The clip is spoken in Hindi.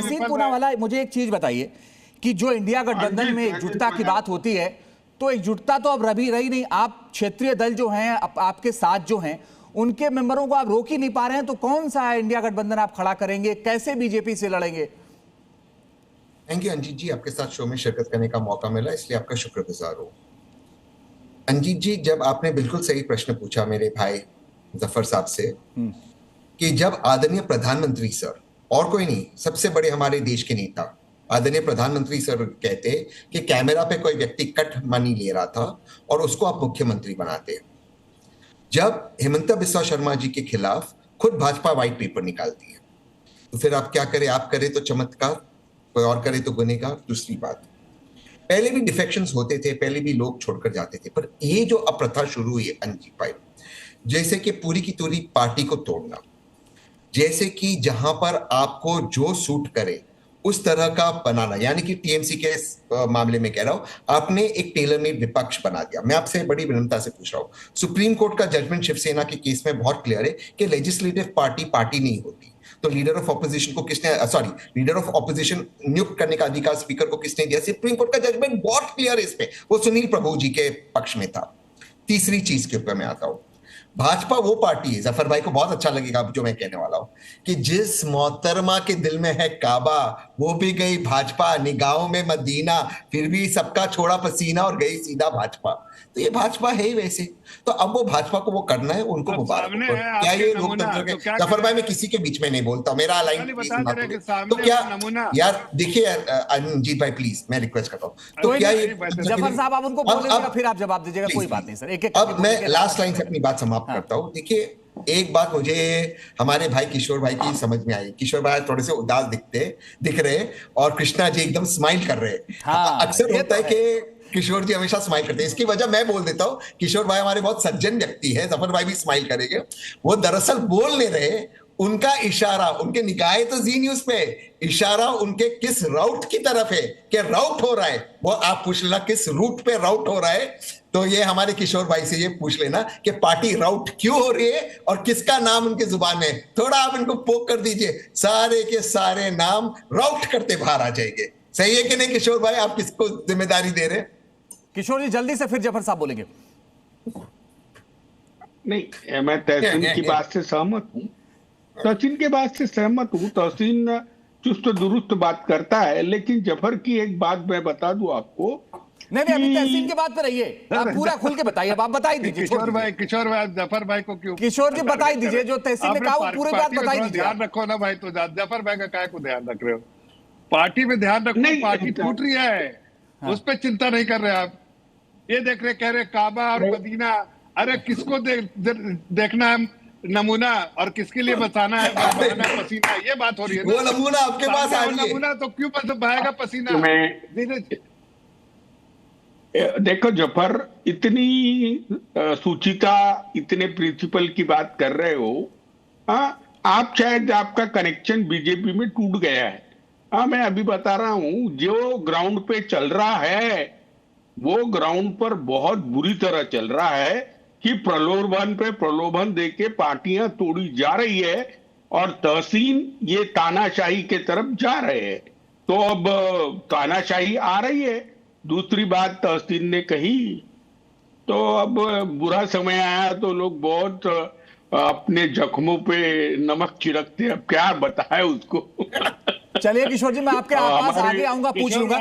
तहसीन पूनावाला, मुझे एक चीज बताइए कि जो इंडिया गठबंधन में एकजुटता की बात होती है, तो एकजुटता तो अब रही नहीं। आप क्षेत्रीय दल जो हैं, आपके साथ जो हैं, उनके मेंबरों को आप रोक ही नहीं पा रहे हैं, तो कौन सा इंडिया गठबंधन आप खड़ा करेंगे? कैसे बीजेपी से लड़ेंगे? थैंक यू अंजीत जी, आपके साथ शो में शिरकत करने का मौका मिला, इसलिए आपका शुक्रगुजार हूं। अंजीत जी, जब आपने बिल्कुल सही प्रश्न पूछा मेरे भाई जफर साहब से कि जब आदरणीय प्रधानमंत्री सर, और कोई नहीं, सबसे बड़े हमारे देश के नेता आदरणीय प्रधानमंत्री सर कहते कि कैमरा पे कोई व्यक्ति कट मनी ले रहा था और उसको आप मुख्यमंत्री बनाते, जब हेमंता बिस्वा शर्मा जी के खिलाफ खुद भाजपा व्हाइट पेपर निकालती है, तो फिर आप क्या करें? आप करें तो चमत्कार, कोई और करे तो गुनहगार। दूसरी बात, पहले भी डिफेक्शंस होते थे, पहले भी लोग छोड़कर जाते थे, पर ये जो अप्रथा शुरू हुई है अंजीत भाई, जैसे कि पूरी की पूरी पार्टी को तोड़ना, जैसे कि जहां पर आपको जो सूट करे उस तरह का बनाना, यानी कि टीएमसी के मामले में कह रहा हूं, आपने एक टेलर मेड विपक्ष बना दिया। मैं आपसे बड़ी विनम्रता से पूछ रहा हूं, सुप्रीम कोर्ट का जजमेंट शिवसेना के केस में बहुत क्लियर है कि लेजिस्लेटिव पार्टी नहीं होती, तो लीडर ऑफ ऑपोजिशन को किसने, लीडर ऑफ ऑपोजिशन नियुक्त करने का अधिकार स्पीकर को किसने दिया? सुप्रीम कोर्ट का जजमेंट बहुत क्लियर है इस पे, वो सुनील प्रभु जी के पक्ष में था। तीसरी चीज के ऊपर मैं आता हूं, भाजपा वो पार्टी है, जफर भाई को बहुत अच्छा लगेगा जो मैं कहने वाला हूं, कि जिस मोहतरमा के दिल में है काबा, वो भी गई भाजपा, निगाहों में मदीना, फिर भी सबका छोड़ा पसीना और गई सीधा भाजपा। तो ये भाजपा है ही वैसे, तो अब वो भाजपा को वो करना है, उनको मुबारक। क्या ये लोकतंत्र के, जफर भाई मैं किसी के बीच में नहीं बोलता, मेरा लाइन तो क्या यार, देखिए अनजीत भाई प्लीज मैं रिक्वेस्ट करता हूं, तो क्या ये जफर साहब आप उनको बोलेंगे, फिर आप जवाब दीजिएगा, कोई बात नहीं सर। एक अब मैं लास्ट लाइन से अपनी बात समाप्त करता हूं। देखिए, एक बात मुझे हमारे भाई किशोर भाई की समझ में आई। किशोर भाई थोड़े से उदास दिख रहे, और कृष्णा जी एकदम स्माइल कर रहे हैं। अक्सर होता है कि किशोर जी हमेशा स्माइल करते हैं, इसकी वजह मैं बोल देता हूं। किशोर भाई हमारे बहुत सज्जन व्यक्ति है, जफर भाई भी स्माइल करेंगे। वो दरअसल बोल नहीं रहे, उनका इशारा, उनके निगाहें तो जी न्यूज पे, इशारा उनके किस राउट की तरफ है, कि राउट हो रहा है, वो आप पूछ लेना किस रूट पे राउट हो रहा है। तो ये हमारे किशोर भाई से ये पूछ लेना कि पार्टी राउट क्यों हो रही है और किसका नाम उनके जुबान में। थोड़ा आप इनको पोक कर दीजिए, सारे के सारे नाम राउट करते बाहर आ जाएंगे। सही है कि नहीं किशोर भाई? आप किसको जिम्मेदारी दे रहे हैं? किशोर जी जल्दी से, फिर जफर साहब बोलेंगे। नहीं, मैं तहसीन की बात से सहमत हूं, तहसीन के बात से सहमत हूं। तहसीन चुस्त दुरुस्त बात करता है, लेकिन जफर की एक बात मैं बता दूं आपको। नहीं, अभी तहसीन के बात पे रहिए, आप पूरा खुल के बताइए। आप बता ही दीजिए किशोर भाई जफर भाई को क्यों? किशोर जी बता ही दीजिए, जो तहसीन ने कहा वो पूरी बात बता ही दीजिए। ध्यान रखो ना भाई, तो जफर भाई का काय को ध्यान रख रहे हो? पार्टी में ध्यान रखो, पार्टी टूट रही है, उस पर चिंता नहीं कर रहे आप। ये देख रहे, कह रहे काबा और मदीना, अरे किसको देखना है नमूना, और किसके लिए बताना है पसीना, ये बात हो रही है। वो नमूना आपके पास आ रही है, नमूना तो क्यों बहाएगा पसीना? देखो जफर, इतनी सुचिता, इतने प्रिंसिपल की बात कर रहे हो। आप शायद आपका कनेक्शन बीजेपी में टूट गया है। मैं अभी बता रहा हूं, जो ग्राउंड पे चल रहा है वो ग्राउंड पर बहुत बुरी तरह चल रहा है कि प्रलोभन पे प्रलोभन देके पार्टियां तोड़ी जा रही है, और तहसीन ये तानाशाही के तरफ जा रहे हैं। तो अब तानाशाही आ रही है। दूसरी बात तहसीन ने कही, तो अब बुरा समय आया तो लोग बहुत अपने जख्मों पे नमक छिड़कते हैं। अब क्या बताए उसको। चलिए किशोर जी, मैं आपके पास आगे आऊंगा, पूछ लूंगा।